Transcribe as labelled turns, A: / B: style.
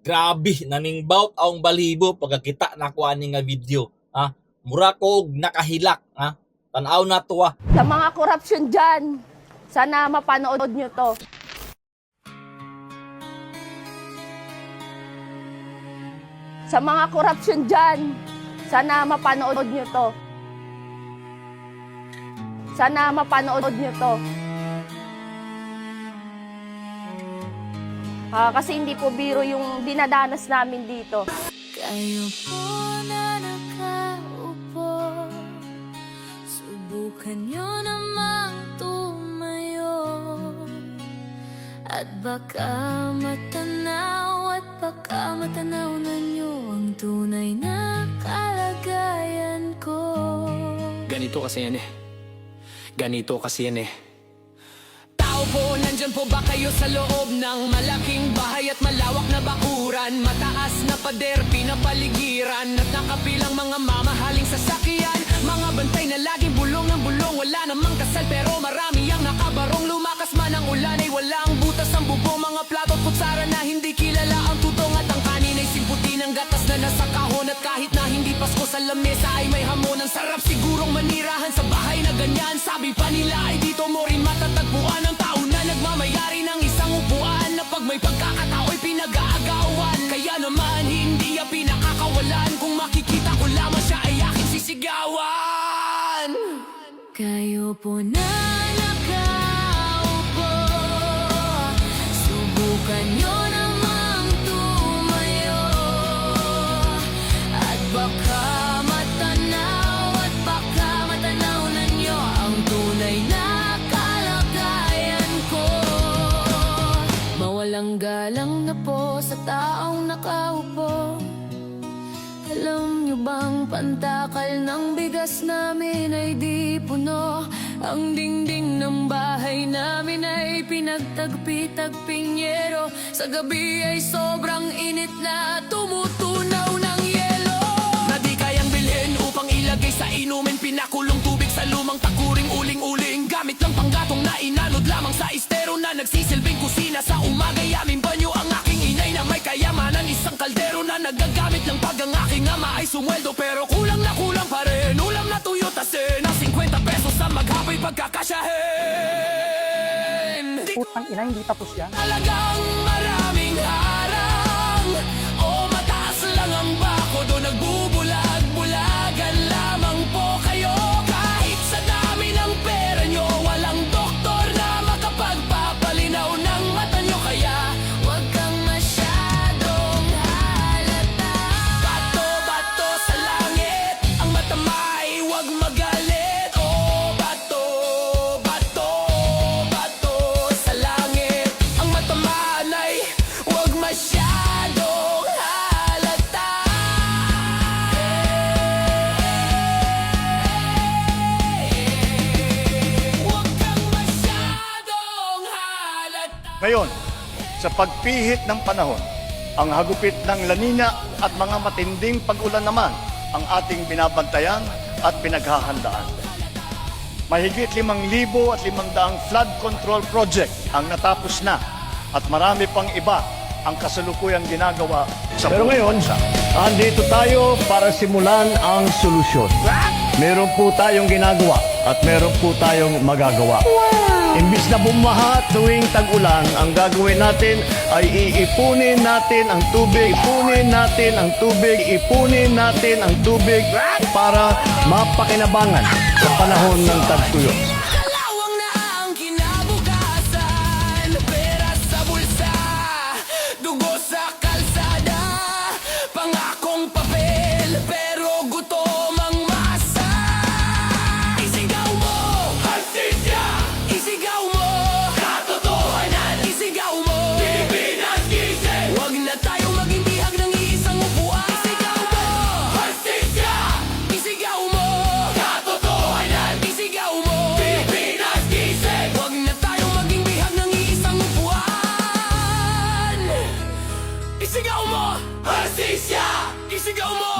A: Grabe, naningbaut aong balibo pagkakita na ko ani nga video. Ha? Mura ko nakahilak. Ha? Tanaw na to ha.
B: Sa mga korupsyon dyan, sana mapanood nyo to. Sa mga korupsyon dyan, sana mapanood nyo to. Sana mapanood nyo to. Kasi hindi po biro yung dinadanas namin dito.
C: Kayo po na nakaupo, subukan nyo namang tumayo, at baka matanaw na nyo ang tunay na kalagayan ko.
D: Ganito kasi yan eh. Tao po, nandyan po ba kayo sa loob ng malaking bahay at malawak na bakuran? Mataas na pader, pinapaligiran at nakapilang mga mamahaling sasakyan. Mga bantay na laging bulong ng bulong, wala namang kasal pero marami ang nakabarong. Lumakas man ang ulan ay walang butas ang bubong. Mga plato at kutsara na hindi kilala ang tutong, at ang kanin ay simputi ng gatas na nasa kahon. At kahit na hindi Pasko sa lamesa ay may hamon. Ang sarap sigurong manirahan sa bahay na ganyan. Sabi pa nila ay dito mo rin matatagpuan ang tao na nagmamayari ng isang upuan, na pag may pagkakatao ay pinag-aagawan. Kaya naman hindi yan pinakakawalan, kung makikita ko lamang siya ay aking sisigawan.
C: Kayo po na nakaupo, subukan nyo namang tumayo, at baka matanaw na nyo ang tunay na kalagayan ko. Mawalang galang na po sa taong nakaupo. Alam nyo bang pantakal ng bigas namin ay di puno? Ang dingding ng bahay namin ay pinagtagpi-tagping yero. Sa gabi ay sobrang init na tumutunaw ng yelo.
D: Na di kayang bilhin upang ilagay sa inumin. Pinakulong tubig sa lumang takuring uling-uling. Gamit lang panggatong na inanod lamang sa estero, na nagsisilbing kusina sa umaga. Aming banyo ang aking inay na may kayamanan. Isang kaldero na nagagamit lang pag ang aking ama ay sumweldo. Pero kulang na kulang pa rin, ulam na tuyo tasin na 50 pesos sa maghapay pagkakasyahin.
E: Putang ina, hindi tapos yan.
D: Talagang maraming harang, o mataas lang ang bakod, o nagbubulag-bulagan lamang po kayo. Kahit sa dami ng pera nyo, walang doktor na makapagpapalinaw ng mata nyo. Kaya
C: Huwag kang masyadong halata.
D: bato-bato sa langit, ang matamay huwag magalit. O bato-bato sa langit, ang matamaan ay huwag masyadong halata. Huwag kang masyadong halata.
F: Ngayon, sa pagpihit ng panahon, ang hagupit ng lanina at mga matinding pag-ulan naman ang ating binabantayan at pinaghahandaan. Mahigit 5,500 flood control project ang natapos na, at marami pang iba ang kasalukuyang ginagawa sa
G: Pero
F: buong
G: ngayon,
F: bansa.
G: andito tayo para simulan ang solusyon. Meron po tayong ginagawa at meron po tayong magagawa. Imbis na bumaha tuwing tag-ulan, ang gagawin natin ay iipunin natin ang tubig, ipunin natin ang tubig para mapakinabangan sa panahon ng tagtuyo.
D: Kalawang na ang kinabukasan, pera sa bulsa, dugo sa kalsada, pangakong papel, pero gutom ang masa. Isigaw mo, hustisya! Isigaw mo, katotohanan! Isigaw mo, Pilipinas gising! Huwag na tayo maging bihag ng iisang upuan. Isigaw mo, hustisya! Isigaw mo, katotohanan! Isigaw mo, Pilipinas gising! Huwag na tayo maging bihag ng iisang upuan. Isigaw mo, hustisya! Isigaw mo,